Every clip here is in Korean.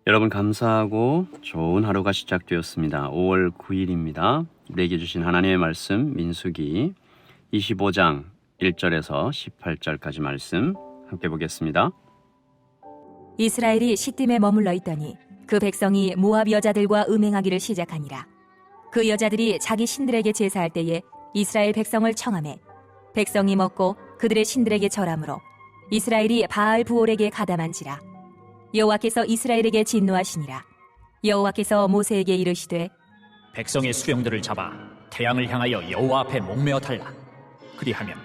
여러분 감사하고 좋은 하루가 시작되었습니다. 5월 9일입니다. 우리에게 주신 하나님의 말씀 민수기 25장 1절에서 18절까지 말씀 함께 보겠습니다. 이스라엘이 시딤에 머물러 있더니 그 백성이 모압 여자들과 음행하기를 시작하니라. 그 여자들이 자기 신들에게 제사할 때에 이스라엘 백성을 청하매 백성이 먹고 그들의 신들에게 절하므로 이스라엘이 바알 부올에게 가담한지라. 여호와께서 이스라엘에게 진노하시니라. 여호와께서 모세에게 이르시되 백성의 수령들을 잡아 태양을 향하여 여호와 앞에 목매어 달라. 그리하면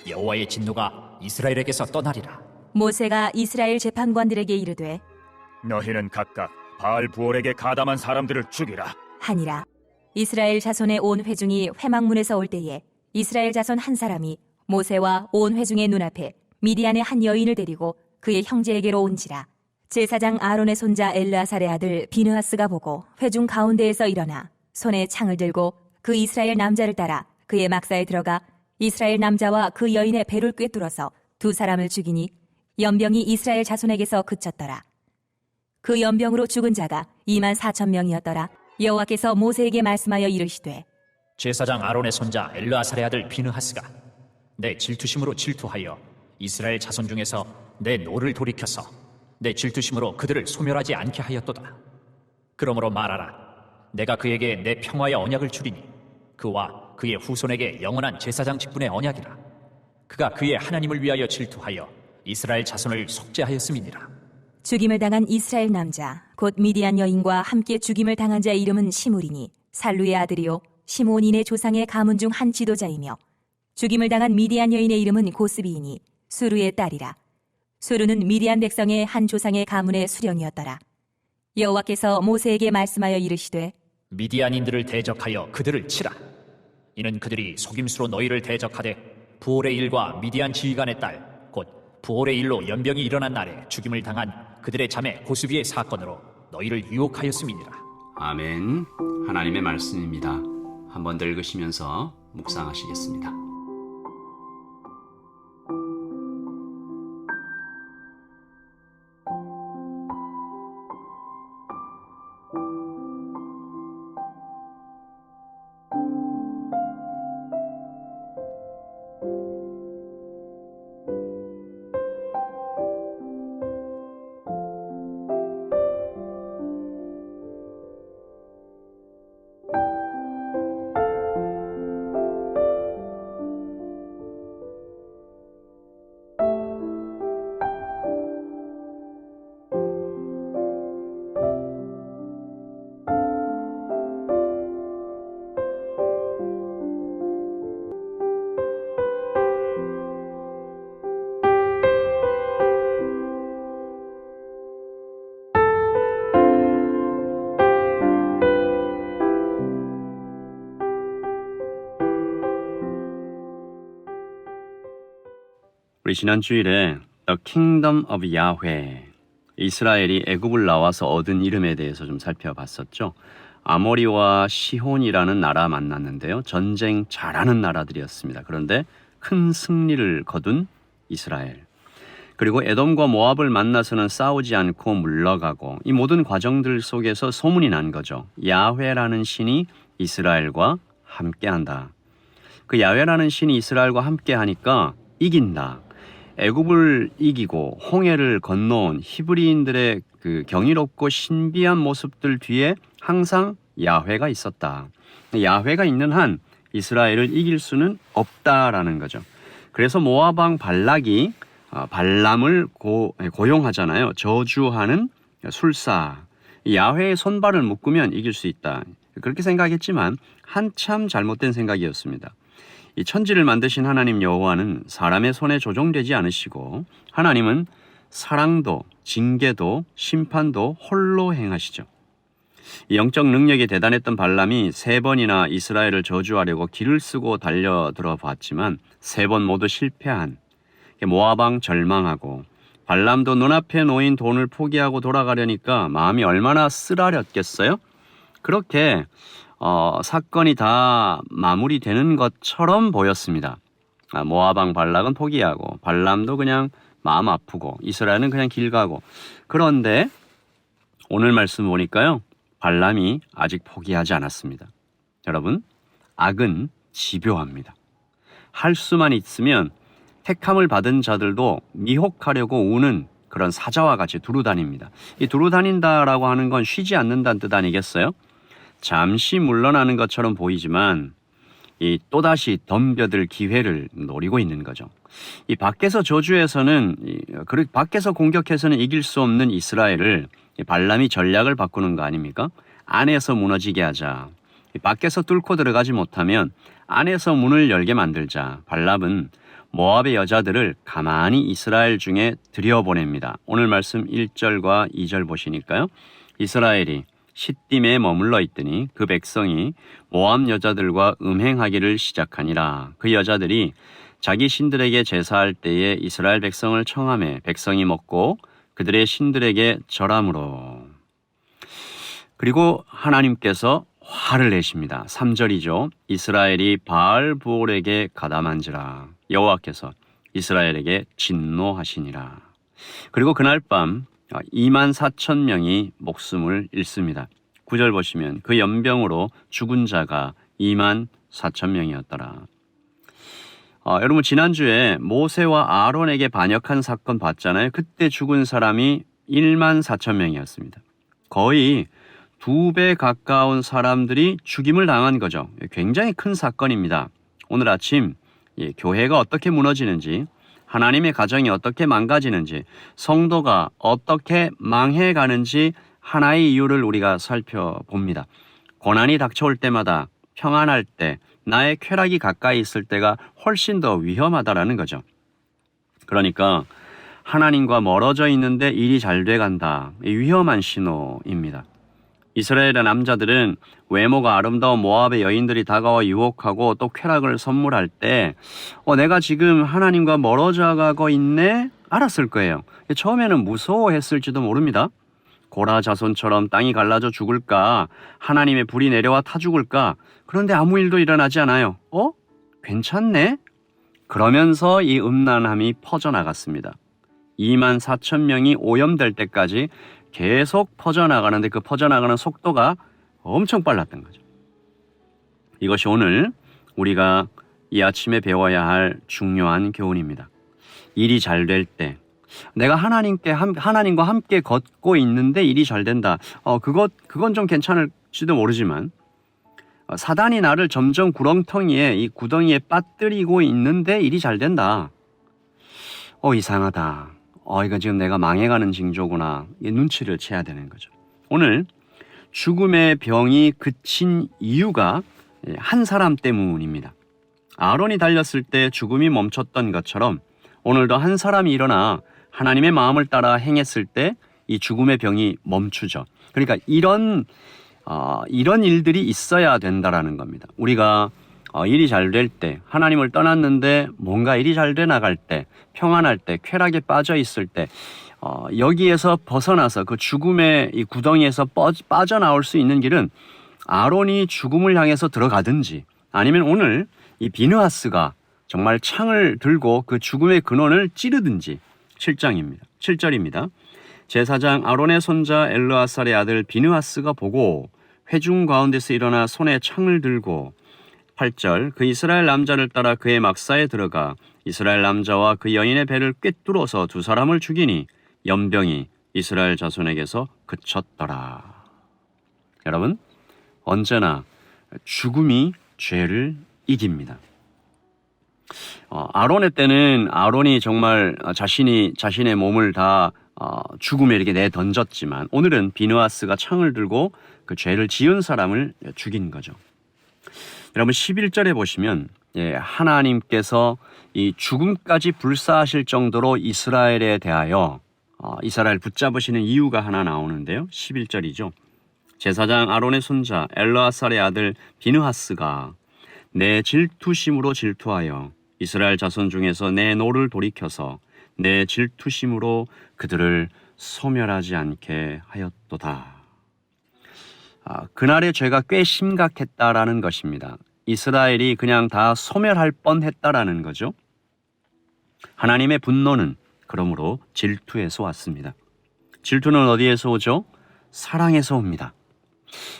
여호와의 진노가 이스라엘에게서 떠나리라. 모세가 이스라엘 재판관들에게 이르되 너희는 각각 바알 부올에게 가담한 사람들을 죽이라. 하니라. 이스라엘 자손의 온 회중이 회막문에서 올 때에 이스라엘 자손 한 사람이 모세와 온 회중의 눈앞에 미디안의 한 여인을 데리고 그의 형제에게로 온지라. 제사장 아론의 손자 엘르아살의 아들 비느하스가 보고 회중 가운데에서 일어나 손에 창을 들고 그 이스라엘 남자를 따라 그의 막사에 들어가 이스라엘 남자와 그 여인의 배를 꿰뚫어서 두 사람을 죽이니 연병이 이스라엘 자손에게서 그쳤더라. 그 연병으로 죽은 자가 24,000명이었더라. 여호와께서 모세에게 말씀하여 이르시되 제사장 아론의 손자 엘르아살의 아들 비느하스가 내 질투심으로 질투하여 이스라엘 자손 중에서 내 노를 돌이켜서 내 질투심으로 그들을 소멸하지 않게 하였도다. 그러므로 말하라. 내가 그에게 내 평화의 언약을 주리니 그와 그의 후손에게 영원한 제사장 직분의 언약이라. 그가 그의 하나님을 위하여 질투하여 이스라엘 자손을 속죄하였음이니라. 죽임을 당한 이스라엘 남자 곧 미디안 여인과 함께 죽임을 당한 자의 이름은 시므리니 살루의 아들이요 시므온인의 조상의 가문 중 한 지도자이며 죽임을 당한 미디안 여인의 이름은 고스비이니 수르의 딸이라. 수르는 미디안 백성의 한 조상의 가문의 수령이었더라. 여호와께서 모세에게 말씀하여 이르시되 미디안인들을 대적하여 그들을 치라. 이는 그들이 속임수로 너희를 대적하되 부올의 일과 미디안 지휘관의 딸 곧 부올의 일로 연병이 일어난 날에 죽임을 당한 그들의 자매 고스비의 사건으로 너희를 유혹하였음이니라. 아멘. 하나님의 말씀입니다. 한 번 더 읽으시면서 묵상하시겠습니다. 우리 지난 주일에 The Kingdom of Yahweh, 이스라엘이 애굽을 나와서 얻은 이름에 대해서 좀 살펴봤었죠. 아모리와 시혼이라는 나라 만났는데요. 전쟁 잘하는 나라들이었습니다. 그런데 큰 승리를 거둔 이스라엘. 그리고 에돔과 모압을 만나서는 싸우지 않고 물러가고 이 모든 과정들 속에서 소문이 난 거죠. 야훼라는 신이 이스라엘과 함께한다. 그 야훼라는 신이 이스라엘과 함께하니까 이긴다. 애굽을 이기고 홍해를 건너온 히브리인들의 그 경이롭고 신비한 모습들 뒤에 항상 야훼가 있었다. 야훼가 있는 한 이스라엘을 이길 수는 없다라는 거죠. 그래서 모압 왕 발락이 발람을 고용하잖아요. 저주하는 술사. 야훼의 손발을 묶으면 이길 수 있다. 그렇게 생각했지만 한참 잘못된 생각이었습니다. 이 천지를 만드신 하나님 여호와는 사람의 손에 조종되지 않으시고 하나님은 사랑도 징계도 심판도 홀로 행하시죠. 이 영적 능력이 대단했던 발람이 3번이나 이스라엘을 저주하려고 길을 쓰고 달려들어 봤지만 3번 모두 실패한 모압 왕 절망하고 발람도 눈앞에 놓인 돈을 포기하고 돌아가려니까 마음이 얼마나 쓰라렸겠어요? 그렇게 사건이 다 마무리되는 것처럼 보였습니다. 모압 왕 발락은 포기하고 발람도 그냥 마음 아프고 이스라엘은 그냥 길 가고. 그런데 오늘 말씀 보니까요. 발람이 아직 포기하지 않았습니다. 여러분, 악은 집요합니다. 할 수만 있으면 택함을 받은 자들도 미혹하려고 우는 그런 사자와 같이 두루다닙니다. 이 두루다닌다라고 하는 건 쉬지 않는다는 뜻 아니겠어요? 잠시 물러나는 것처럼 보이지만 이 또다시 덤벼들 기회를 노리고 있는 거죠. 이 밖에서 저주에서는 밖에서 공격해서는 이길 수 없는 이스라엘을 발람이 전략을 바꾸는 거 아닙니까? 안에서 무너지게 하자. 밖에서 뚫고 들어가지 못하면 안에서 문을 열게 만들자. 발람은 모압의 여자들을 가만히 이스라엘 중에 들여보냅니다. 오늘 말씀 1절과 2절 보시니까요. 이스라엘이 시딤에 머물러 있더니 그 백성이 모압 여자들과 음행하기를 시작하니라. 그 여자들이 자기 신들에게 제사할 때에 이스라엘 백성을 청하매 백성이 먹고 그들의 신들에게 절함으로. 그리고 하나님께서 화를 내십니다. 3절이죠. 이스라엘이 바알부올에게 가담한지라. 여호와께서 이스라엘에게 진노하시니라. 그리고 그날 밤 24,000명이 목숨을 잃습니다. 9절 보시면 그 연병으로 죽은 자가 24,000명이었더라. 여러분 지난주에 모세와 아론에게 반역한 사건 봤잖아요. 그때 죽은 사람이 14,000명이었습니다. 거의 2배 가까운 사람들이 죽임을 당한 거죠. 굉장히 큰 사건입니다. 오늘 아침 교회가 어떻게 무너지는지, 하나님의 가정이 어떻게 망가지는지, 성도가 어떻게 망해가는지 하나의 이유를 우리가 살펴봅니다. 고난이 닥쳐올 때마다 평안할 때, 나의 쾌락이 가까이 있을 때가 훨씬 더 위험하다라는 거죠. 그러니까 하나님과 멀어져 있는데 일이 잘 돼간다. 위험한 신호입니다. 이스라엘의 남자들은 외모가 아름다운 모압의 여인들이 다가와 유혹하고 또 쾌락을 선물할 때 내가 지금 하나님과 멀어져 가고 있네? 알았을 거예요. 처음에는 무서워했을지도 모릅니다. 고라 자손처럼 땅이 갈라져 죽을까? 하나님의 불이 내려와 타 죽을까? 그런데 아무 일도 일어나지 않아요. 괜찮네? 그러면서 이 음란함이 퍼져나갔습니다. 24,000명이 오염될 때까지 계속 퍼져나가는데 그 퍼져나가는 속도가 엄청 빨랐던 거죠. 이것이 오늘 우리가 이 아침에 배워야 할 중요한 교훈입니다. 일이 잘 될 때, 내가 하나님과 함께 걷고 있는데 일이 잘 된다. 그건 좀 괜찮을지도 모르지만 사단이 나를 점점 구렁텅이에 이 구덩이에 빠뜨리고 있는데 일이 잘 된다. 이상하다. 이거 지금 내가 망해가는 징조구나. 이 눈치를 채야 되는 거죠. 오늘 죽음의 병이 그친 이유가 한 사람 때문입니다. 아론이 달렸을 때 죽음이 멈췄던 것처럼 오늘도 한 사람이 일어나 하나님의 마음을 따라 행했을 때 이 죽음의 병이 멈추죠. 그러니까 이런 일들이 있어야 된다라는 겁니다. 우리가 일이 잘 될 때, 하나님을 떠났는데 뭔가 일이 잘 돼 나갈 때, 평안할 때, 쾌락에 빠져 있을 때, 여기에서 벗어나서 그 죽음의 이 구덩이에서 빠져나올 수 있는 길은 아론이 죽음을 향해서 들어가든지 아니면 오늘 이 비느하스가 정말 창을 들고 그 죽음의 근원을 찌르든지 7절입니다. 제사장 아론의 손자 엘르아살의 아들 비느하스가 보고 회중 가운데서 일어나 손에 창을 들고 8절 그 이스라엘 남자를 따라 그의 막사에 들어가 이스라엘 남자와 그 여인의 배를 꿰뚫어서 두 사람을 죽이니 연병이 이스라엘 자손에게서 그쳤더라. 여러분, 언제나 죽음이 죄를 이깁니다. 아론의 때는 아론이 정말 자신의 몸을 다 죽음에 이렇게 내던졌지만 오늘은 비느하스가 창을 들고 그 죄를 지은 사람을 죽인 거죠. 여러분 11절에 보시면 하나님께서 이 죽음까지 불사하실 정도로 이스라엘에 대하여 이스라엘 붙잡으시는 이유가 하나 나오는데요. 11절이죠. 제사장 아론의 손자 엘르아살의 아들 비느하스가 내 질투심으로 질투하여 이스라엘 자손 중에서 내 노를 돌이켜서 내 질투심으로 그들을 소멸하지 않게 하였도다. 그날의 죄가 꽤 심각했다라는 것입니다. 이스라엘이 그냥 다 소멸할 뻔했다라는 거죠. 하나님의 분노는 그러므로 질투에서 왔습니다. 질투는 어디에서 오죠? 사랑에서 옵니다.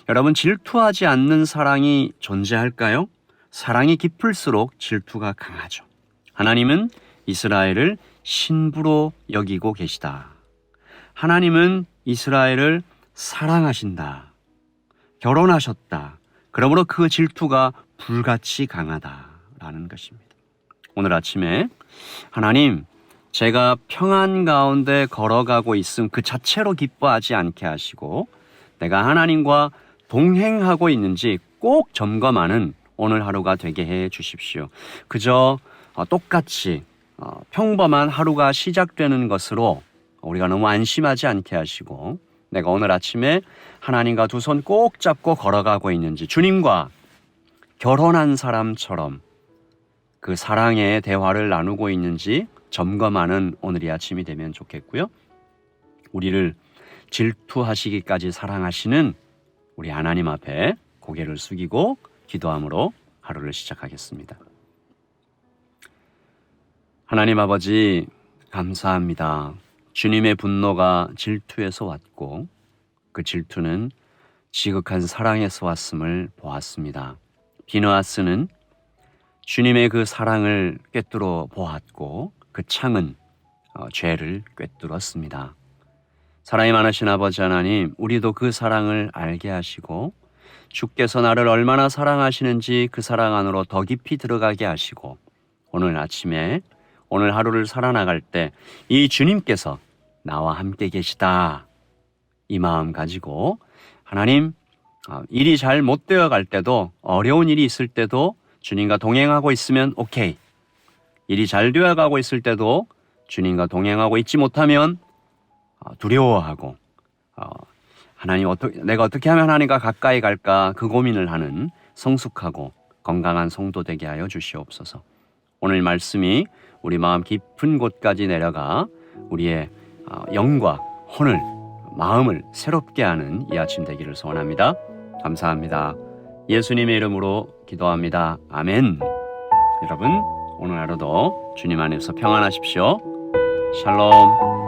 여러분, 질투하지 않는 사랑이 존재할까요? 사랑이 깊을수록 질투가 강하죠. 하나님은 이스라엘을 신부로 여기고 계시다. 하나님은 이스라엘을 사랑하신다. 결혼하셨다. 그러므로 그 질투가 불같이 강하다라는 것입니다. 오늘 아침에 하나님, 제가 평안 가운데 걸어가고 있음 그 자체로 기뻐하지 않게 하시고 내가 하나님과 동행하고 있는지 꼭 점검하는 오늘 하루가 되게 해 주십시오. 그저 똑같이 평범한 하루가 시작되는 것으로 우리가 너무 안심하지 않게 하시고 내가 오늘 아침에 하나님과 두 손 꼭 잡고 걸어가고 있는지 주님과 결혼한 사람처럼 그 사랑의 대화를 나누고 있는지 점검하는 오늘이 아침이 되면 좋겠고요. 우리를 질투하시기까지 사랑하시는 우리 하나님 앞에 고개를 숙이고 기도함으로 하루를 시작하겠습니다. 하나님 아버지, 감사합니다. 주님의 분노가 질투에서 왔고 그 질투는 지극한 사랑에서 왔음을 보았습니다. 비느하스는 주님의 그 사랑을 꿰뚫어 보았고 그 창은 죄를 꿰뚫었습니다. 사랑이 많으신 아버지 하나님, 우리도 그 사랑을 알게 하시고 주께서 나를 얼마나 사랑하시는지 그 사랑 안으로 더 깊이 들어가게 하시고 오늘 아침에 오늘 하루를 살아나갈 때 이 주님께서 나와 함께 계시다 이 마음 가지고 하나님, 일이 잘 못 되어 갈 때도 어려운 일이 있을 때도 주님과 동행하고 있으면 오케이. 일이 잘 되어 가고 있을 때도 주님과 동행하고 있지 못하면 두려워하고 하나님 내가 어떻게 하면 하나님과 가까이 갈까 그 고민을 하는 성숙하고 건강한 성도 되게 하여 주시옵소서. 오늘 말씀이 우리 마음 깊은 곳까지 내려가 우리의 영과 혼을 마음을 새롭게 하는 이 아침 되기를 소원합니다. 감사합니다. 예수님의 이름으로 기도합니다. 아멘. 여러분, 오늘 하루도 주님 안에서 평안하십시오. 샬롬.